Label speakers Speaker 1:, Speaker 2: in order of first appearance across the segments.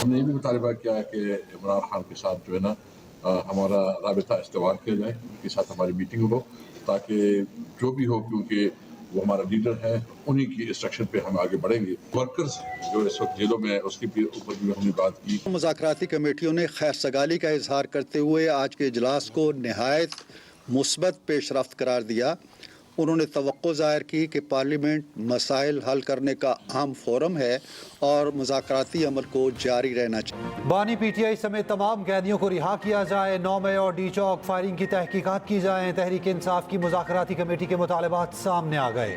Speaker 1: हमने ये भी मुतालबा किया कि इमरान खान के साथ जो है ना हमारा राबिता इस्तेमाल किया जाए, उनके साथ हमारी मीटिंग हो, ताकि जो भी हो, क्योंकि वो हमारा लीडर है, उन्हीं की इंस्ट्रक्शन पे हम आगे बढ़ेंगे। वर्कर्स जो इस वक्त जेलों में है उसके ऊपर भी हमने बात की।
Speaker 2: मुज़ाकराती कमेटियों ने खैर सगाली का इजहार करते हुए आज के इजलास को नहायत मुस्बत पेशरफ्त करार दिया। उन्होंने तवक्को ज़ाहिर की कि पार्लियामेंट मसाइल हल करने का अहम फोरम है और मुज़ाकराती अमल को जारी रहना चाहिए।
Speaker 3: बानी पीटीआई समेत तमाम कैदियों को रिहा किया जाए, 9 मई और डी चौक फायरिंग की तहकीकात की जाए। तहरीक इंसाफ की मुज़ाकराती कमेटी के मुतालबात सामने आ गए।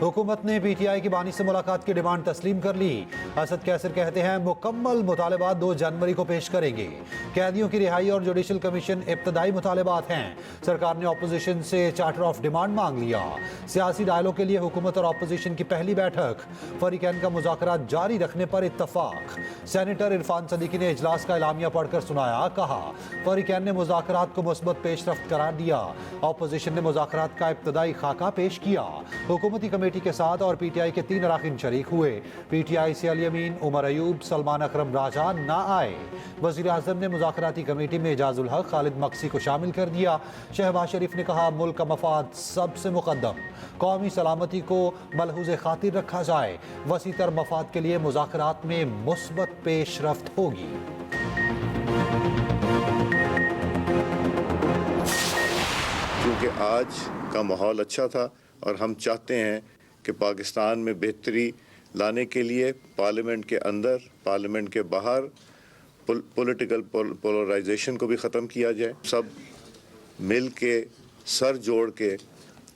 Speaker 3: हुकूमत ने पीटीआई की बानी से मुलाकात की डिमांड तस्लीम कर ली। असद कैसर कहते हैं मुकम्मल मुतालबात 2 जनवरी को पेश करेंगे। कैदियों की रिहाई और जुडिशल कमीशन इब्तदाई मुतालबात हैं। सरकार ने अपोजिशन से चार्टर ऑफ डिमांड मांग लिया। सियासी डायलॉग के लिए हुकूमत और अपोजिशन की पहली बैठक। फरीकैन का मुज़ाकरात जारी रखने पर इत्तफाक। सेनेटर इरफान सदीकी ने इजलास का एलामिया पढ़कर सुनाया। कहा फरीकैन ने मुज़ाकरात को मुस्बत पेशरफ्त करार दिया। अपोजिशन ने मुज़ाकरात का इब्तदाई खाका पेश किया। हुकूमती कमेटी के साथ और पीटीआई के 3 अरकान शरीक हुए। पीटीआई से अली अमीन, उमर अयूब, सलमान अकरम राजा ना आए। वज़ीर आज़म ने मुज़ाकराती कमेटी में एजाजुल हक, खालिद मक्सी को शामिल कर दिया। शहबाज शरीफ ने कहा मुल्क का मफाद सबसे मुकद्दम, कौमी सलामती को मलहूज़ खातिर रखा जाए। वसीतर मफाद के लिए मुज़ाकरात में मुस्बत पेशरफ्त होगी।
Speaker 4: क्योंकि आज का माहौल अच्छा था और हम चाहते हैं कि पाकिस्तान में बेहतरी लाने के लिए पार्लियामेंट के अंदर, पार्लियामेंट के बाहर पॉलिटिकल पोलराइजेशन को भी ख़त्म किया जाए। सब मिल के सर जोड़ के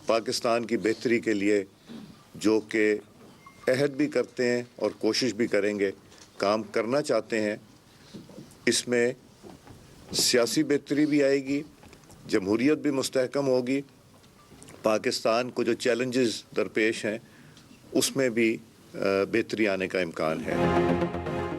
Speaker 4: पाकिस्तान की बेहतरी के लिए जो कि अहद भी करते हैं और कोशिश भी करेंगे, काम करना चाहते हैं। इसमें सियासी बेहतरी भी आएगी, जमहूरियत भी मुस्तहकम होगी, पाकिस्तान को जो चैलेंजेस दरपेश हैं उसमें भी बेहतरी आने का इम्कान है।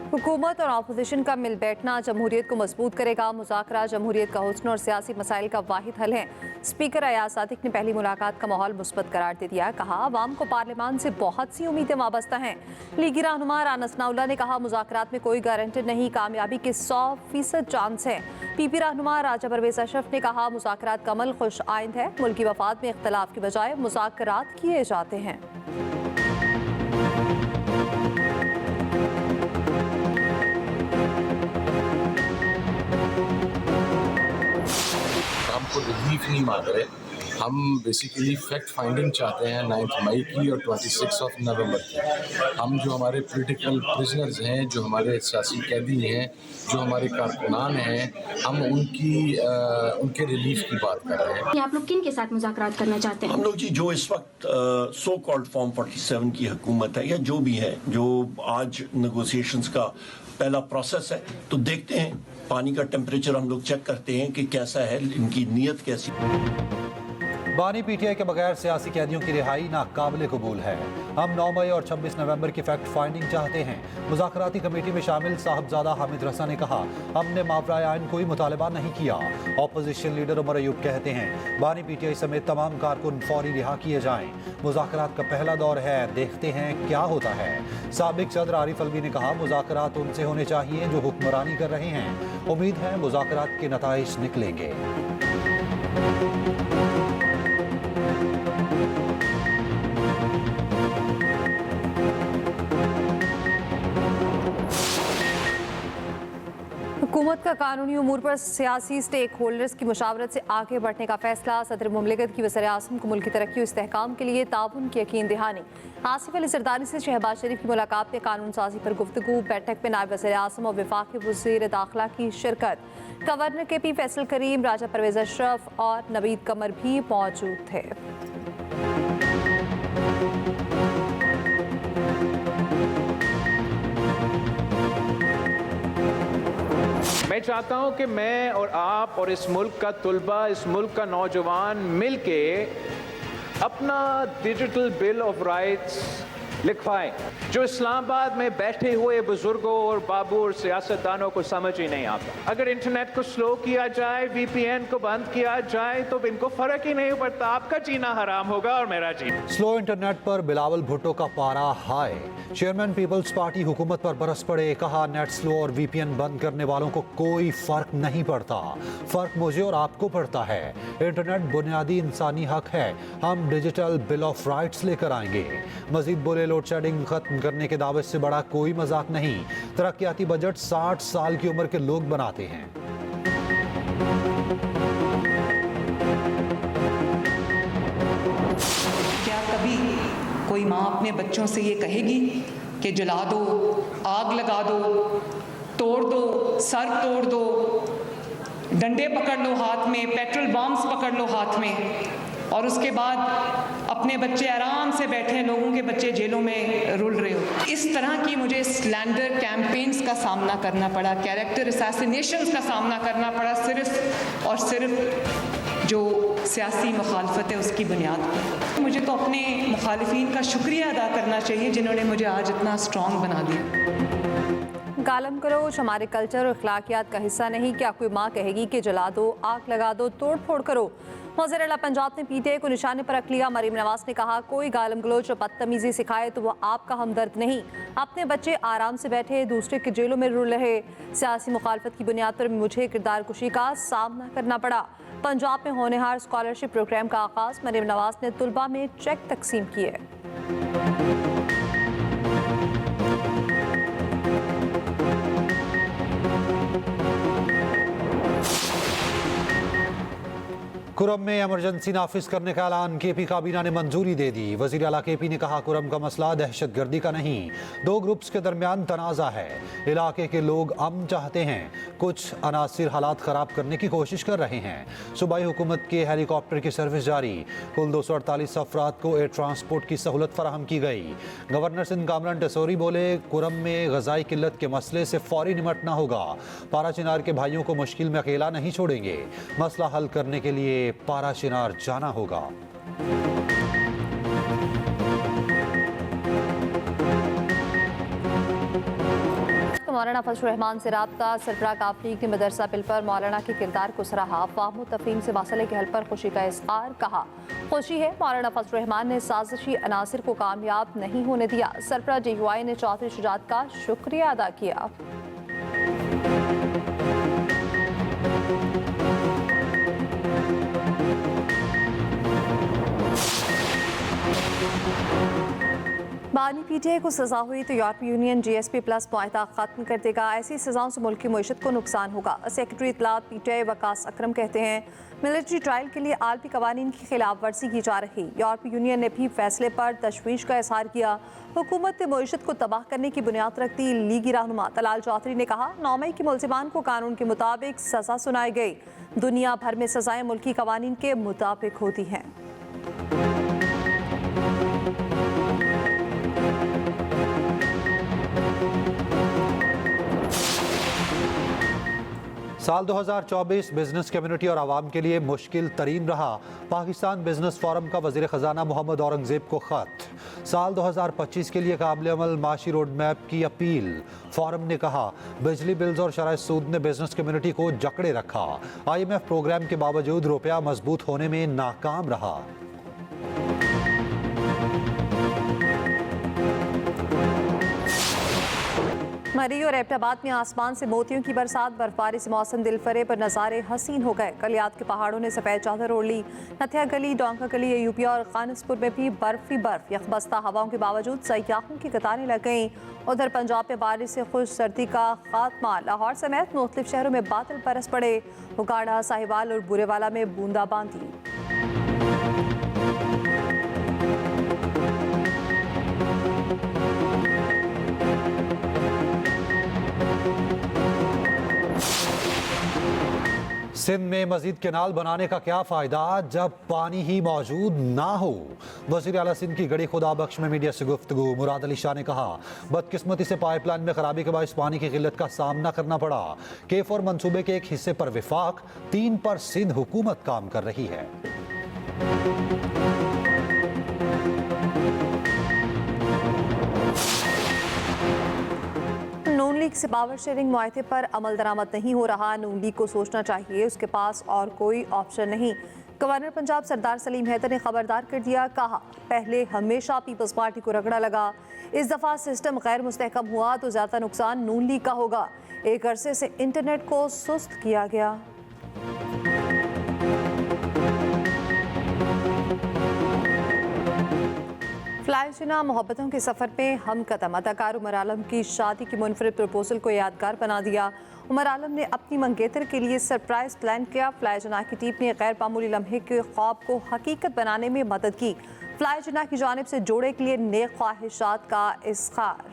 Speaker 5: हुकूमत और अपोजिशन का मिल बैठना जमहूरियत को मजबूत करेगा। मुज़ाकरा जमहूरियत का हुस्न और सियासी मसाइल का वाहिद हल है। स्पीकर अयाज सादिक ने पहली मुलाकात का माहौल मुस्बत करार दे दिया। कहा आवाम को पार्लियामान से बहुत सी उम्मीदें वाबस्ता हैं। लीगी रहनुमा राना सनाउल्लाह ने कहा मुज़ाकरात में कोई गारंटी नहीं, कामयाबी के 100% चांस है। पीपी रहनुमा राजा परवेज़ अशरफ ने कहा मुज़ाकरात का अमल खुश आइंद है। मुल्की वफाद में इख्तलाफ की बजाय मुज़ाकरात किए जाते हैं।
Speaker 6: हमको रिलीफ नहीं मांग रहे, हम बेसिकली फैक्ट फाइंडिंग चाहते हैं 9 मई की और 26 नवंबर की। हम जो हमारे पॉलिटिकल प्रिजनर्स हैं, जो हमारे सियासी कैदी हैं, जो हमारे कारकुनान हैं, हम उनके रिलीफ की बात कर रहे हैं।
Speaker 7: आप लोग किन के साथ मुज़ाकरात करना चाहते हैं?
Speaker 8: हम लोग जी जो इस वक्त सो कॉल्ड फॉर्म 47 की हुकूमत है या जो भी है, जो आज नेगोशिएशंस का पहला प्रोसेस है, तो देखते हैं पानी का टेम्परेचर हम लोग चेक करते हैं कि कैसा है, इनकी नीयत कैसी।
Speaker 3: बानी पीटीआई के बगैर सियासी कैदियों की रिहाई नाकाबिले कबूल है। हम 9 मई और 26 नवंबर की फैक्ट फाइंडिंग चाहते हैं। मुज़ाकराती कमेटी में शामिल साहबजादा हामिद रसा ने कहा हमने मावराए आइन कोई मुतालबा नहीं किया। अपोजिशन लीडर उमर अयूब कहते हैं बानी पीटीआई समेत तमाम कारकुन फौरी रिहा किए जाएं। मुज़ाकरात का पहला दौर है, देखते हैं क्या होता है। साबिक सदर आरिफ अलवी ने कहा मुज़ाकरात उनसे होने चाहिए जो हुक्मरानी कर रहे हैं। उम्मीद है मुज़ाकरात के नताइज निकलेंगे।
Speaker 5: हुकूमत का कानूनी उमूर पर सियासी स्टेक होल्डर्स की मुशावरत से आगे बढ़ने का फैसला। सदर मुमलिकत की वज़ीर-ए-आज़म को मुल्क की तरक्की और इस्तेहकाम के लिए ताउन की यकीन दहानी। आसिफ अली ज़रदारी से शहबाज शरीफ की मुलाकात में कानून साजी पर गुफ्तगू। बैठक में नायब वज़ीर-ए-आज़म और वफाकी वज़ीर दाखिला की शिरकत। गवर्नर के पी फैसल करीम, राजा परवेज़ अशरफ और नवीद कमर भी मौजूद थे।
Speaker 9: मैं चाहता हूं कि मैं और आप और इस मुल्क का तुलबा, इस मुल्क का नौजवान मिल के अपना डिजिटल बिल ऑफ राइट्स लिखवाएं जो इस्लामाबाद में बैठे हुए बुजुर्गों और बाबू और सियासतदानों को समझ ही नहीं आता। अगर इंटरनेट को स्लो किया जाए, वीपीएन को बंद किया जाए तो इनको फर्क ही नहीं पड़ता। आपका जीना हराम होगा और मेरा जीना।
Speaker 3: स्लो इंटरनेट पर बिलावल भुट्टो का पारा हाई। चेयरमैन पीपल्स पार्टी हुकूमत पर बरस पड़े, कहा नेट स्लो और वीपीएन बंद करने वालों को कोई फर्क नहीं पड़ता, फर्क मुझे और आपको पड़ता है। इंटरनेट बुनियादी इंसानी हक है, हम डिजिटल बिल ऑफ राइट्स लेकर आएंगे। मजीद बोले लोड शेडिंग खत्म करने के दावे से बड़ा कोई मजाक नहीं। तरक्याती बजट 60 साल की उम्र के लोग बनाते हैं।
Speaker 10: क्या कभी कोई माँ अपने बच्चों से ये कहेगी कि जला दो, आग लगा दो, तोड़ दो, सर तोड़ दो, डंडे पकड़ लो हाथ में, पेट्रोल बॉम्ब्स पकड़ लो हाथ में, और उसके बाद अपने बच्चे आराम से बैठे, लोगों के बच्चे जेलों में रुल रहे हो। इस तरह की मुझे स्लैंडर कैंपेन्स का सामना करना पड़ा, कैरेक्टर असैसिनेशंस का सामना करना पड़ा, सिर्फ और सिर्फ जो सियासी मुखालफत है उसकी बुनियाद पर। मुझे तो अपने मुखालिफिन का शुक्रिया अदा करना चाहिए जिन्होंने मुझे आज इतना स्ट्रॉन्ग बना दिया।
Speaker 5: गालम गलोच हमारे कल्चर और अखलाकियात का हिस्सा नहीं। क्या कोई माँ कहेगी कि जला दो, आग लगा दो, तोड़ फोड़ करो? वज़ीर आला पंजाब ने पीटीआई को निशाने पर रख लिया। मरीम नवाज ने कहा कोई गालम गलोच और बदतमीजी सिखाए तो वो आपका हमदर्द नहीं। अपने बच्चे आराम से बैठे, दूसरे के जेलों में रुल रहे। सियासी मुखालफत की बुनियाद पर मुझे किरदार कुशी का सामना करना पड़ा। पंजाब में होनहार स्कॉलरशिप प्रोग्राम का आगाज, मरीम नवाज ने तुलबा में चेक तकसीम किए।
Speaker 3: कुरम में इमरजेंसी नाफिज करने का ऐलान, केपी काबीना ने मंजूरी दे दी। वजीर आला केपी ने कहा कुरम का मसला दहशतगर्दी का नहीं, दो ग्रुप्स के दरमियान तनाज़ा है। इलाके के लोग अमन चाहते हैं, कुछ अनासिर हालात ख़राब करने की कोशिश कर रहे हैं। सूबाई हुकूमत के हेलीकॉप्टर की सर्विस जारी, कुल 248 अफराद को एयर ट्रांसपोर्ट की सहूलत फराहम की गई। गवर्नर सिंध कामरान टेसोरी बोले कुरम में ग़ज़ाई किल्लत के मसले से फौरी निमटना होगा। पारा चिनार के भाइयों को मुश्किल में अकेला नहीं छोड़ेंगे, मसला हल करने के लिए पारा चिनार जाना होगा।
Speaker 5: मौलाना फजल रहमान से राब्ता, सरबराह काफलीग ने मदरसा बिल पर मौलाना के किरदार को सराहा। फाहम तफहीम से मसले के हल पर खुशी का इज़हार, कहा खुशी है मौलाना फजल रहमान ने साजिशी अनासिर को कामयाब नहीं होने दिया। सरबराह DUI ने चौधरी शुजात का शुक्रिया अदा किया। बानी PTI को सजा हुई तो यूरोपीय यूनियन GSP प्लस मुआहदा खत्म कर देगा। ऐसी सजाओं से मुल्क की मईशत को नुकसान होगा। सेक्रेटरी इत्तलात PTI वकास अकरम कहते हैं मिलिट्री ट्रायल के लिए आलमी कवानीन की खिलाफ वर्जी की जा रही। यूरोपीय यूनियन ने भी फैसले पर तशवीश का इजहार किया। हुकूमत ने मईशत को तबाह करने की बुनियाद रखती। लीगी रहनुमा तलाल चौधरी ने कहा 9 मई के मुल्जिमान को कानून के मुताबिक सजा सुनाई गई। दुनिया भर में सजाएं मुल्की कवानीन के मुताबिक होती हैं।
Speaker 3: साल 2024 बिजनेस कम्युनिटी और आवाम के लिए मुश्किल तरीन रहा। पाकिस्तान बिजनेस फोरम का वज़ीर ख़जाना मोहम्मद औरंगज़ेब को ख़त। साल 2025 के लिए काबिल अमल माशी रोड मैप की अपील। फोरम ने कहा बिजली बिल्स और शराय सूद ने बिजनेस कम्युनिटी को जकड़े रखा। IMF प्रोग्राम के बावजूद रुपया मजबूत होने में नाकाम रहा।
Speaker 5: मरी और एबटाबाद में आसमान से मोतियों की बरसात, बर्फबारी से मौसम दिलफरेब और नज़ारे हसीन हो गए। कलियात के पहाड़ों ने सफ़ेद चादर ओढ़ ली। नथिया गली, डोंका गली, अयूबिया और खानसपुर में भी बर्फ ही बर्फ। यखबस्ता हवाओं के बावजूद सयाहों की कतारें लग गईं। उधर पंजाब में बारिश से खुश सर्दी का खात्मा। लाहौर समेत मुख्तलिफ शहरों में बादल बरस पड़े। उगाड़ा, साहिवाल और बुरेवाला में बूंदाबांदी।
Speaker 3: सिंध में मजीद कैनाल बनाने का क्या फ़ायदा जब पानी ही मौजूद ना हो। वज़ीर आला सिंध की गड़ी खुदा बख्श में मीडिया से गुफ्तगू। मुराद अली शाह ने कहा बदकिस्मती से पाइपलाइन में खराबी के बायस पानी की किल्लत का सामना करना पड़ा। K4 मंसूबे के एक हिस्से पर विफाक, 3 पर सिंध हुकूमत काम कर रही है।
Speaker 5: लीग से पावर शेयरिंग मुआहदे पर अमल दरामद नहीं हो रहा। नून लीग को सोचना चाहिए, उसके पास और कोई ऑप्शन नहीं। गवर्नर पंजाब सरदार सलीम हैदर ने खबरदार कर दिया, कहा पहले हमेशा पीपल्स पार्टी को रगड़ा लगा, इस दफ़ा सिस्टम गैर मुस्तहकम हुआ तो ज़्यादा नुकसान नून लीग का होगा। एक अरसे से इंटरनेट को सुस्त किया गया। फ्लाइजना मोहब्बतों के सफ़र में हम कदम अदाकार उमर आलम की शादी की मुनफरिद प्रपोजल को यादगार बना दिया। उमर आलम ने अपनी मंगेतर के लिए सरप्राइज प्लान किया। फ्लाइजना की टीम ने गैर मामूली लम्हे के ख्वाब को हकीकत बनाने में मदद की। फ्लाइजना की जानिब से जोड़े के लिए नेक ख्वाहिशात का इज़हार।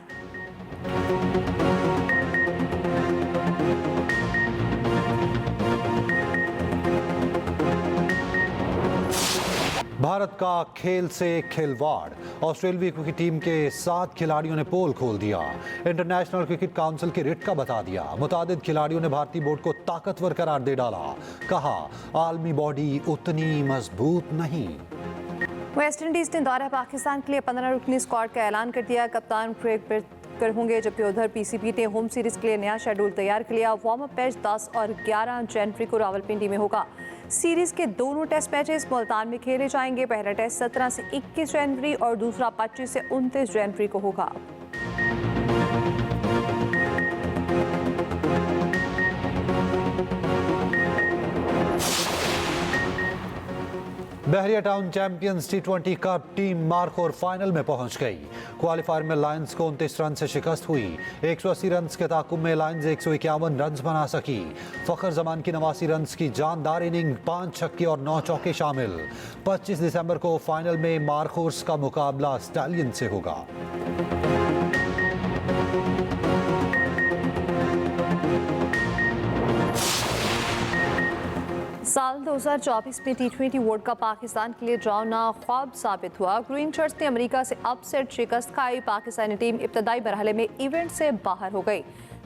Speaker 3: भारत का खेल से खिलवाड़। ऑस्ट्रेलियाई क्रिकेट टीम के 7 खिलाड़ियों ने पोल खोल दिया। इंटरनेशनल क्रिकेट काउंसिल की रिट का बता दिया। मुतादिद खिलाड़ियों ने भारतीय बोर्ड को ताकतवर करार दे डाला। कहा आलमी बॉडी उतनी मजबूत नहीं।
Speaker 5: वेस्ट इंडीज ने दौरा पाकिस्तान के लिए 15 रुकनी स्क्वाड का ऐलान कर दिया। कप्तान क्रेग बेकर होंगे, जबकि उधर पीसीबी ने होम सीरीज के लिए नया शेड्यूल तैयार कर लिया। वार्म अप मैच 10 और 11 जनवरी को रावलपिंडी में होगा। सीरीज के दोनों टेस्ट मैचेस मुल्तान में खेले जाएंगे। पहला टेस्ट 17 से 21 जनवरी और दूसरा 25 से 29 जनवरी को होगा।
Speaker 3: Bahria Town champions T20 cup team Markhor final में पहुंच गई। क्वालिफायर में लायंस को 29 रन से शिकस्त हुई। 180 रन के ताकुब में लायंस 151 रन बना सकी। फखर जमान की 89 रन की जानदार इनिंग, 5 छक्के और 9 चौके शामिल। 25 दिसंबर को फाइनल में मारखोर्स का मुकाबला स्टैलियन से होगा।
Speaker 5: साल 2024 में T20 वर्ल्ड कप पाकिस्तान के लिए ड्राउना ख्वाब साबित हुआ। ग्रीन शर्ट्स ने अमेरिका से अपसेट शिकस्त खाई। पाकिस्तानी टीम इब्तदाई मरहले में इवेंट से बाहर हो गई।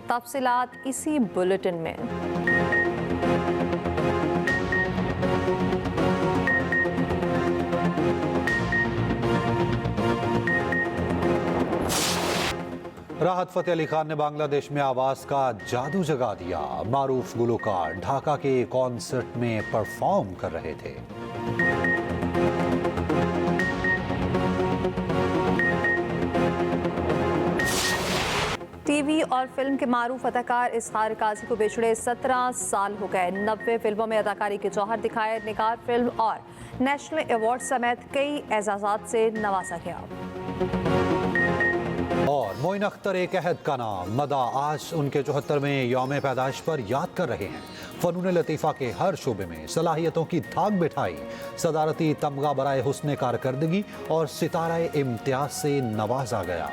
Speaker 5: तफसीलात इसी बुलेटिन में।
Speaker 3: राहत फ़तेह अली खान ने बांग्लादेश में आवाज़ का जादू जगा दिया। मारूफ गुलकार ढाका के कॉन्सर्ट में परफॉर्म कर रहे थे।
Speaker 5: टीवी और फिल्म के मारूफ अदाकार इसहार काजी को बिछड़े 17 साल हो गए। 90 फिल्मों में अदाकारी के जौहर दिखाए। निगार फिल्म और नेशनल अवार्ड समेत कई एजाज़ात से नवाजा गया।
Speaker 3: और मोइन अख्तर एक अहद का नाम मदा आज उनके 74वें यौम पैदाइश पर याद कर रहे हैं। फनून लतीफ़ा के हर शोबे में सलाहियतों की धाक बिठाई। सदारती तमगा बराए हुस्न कारकर्दगी और सितारा इम्तियाज से नवाजा गया।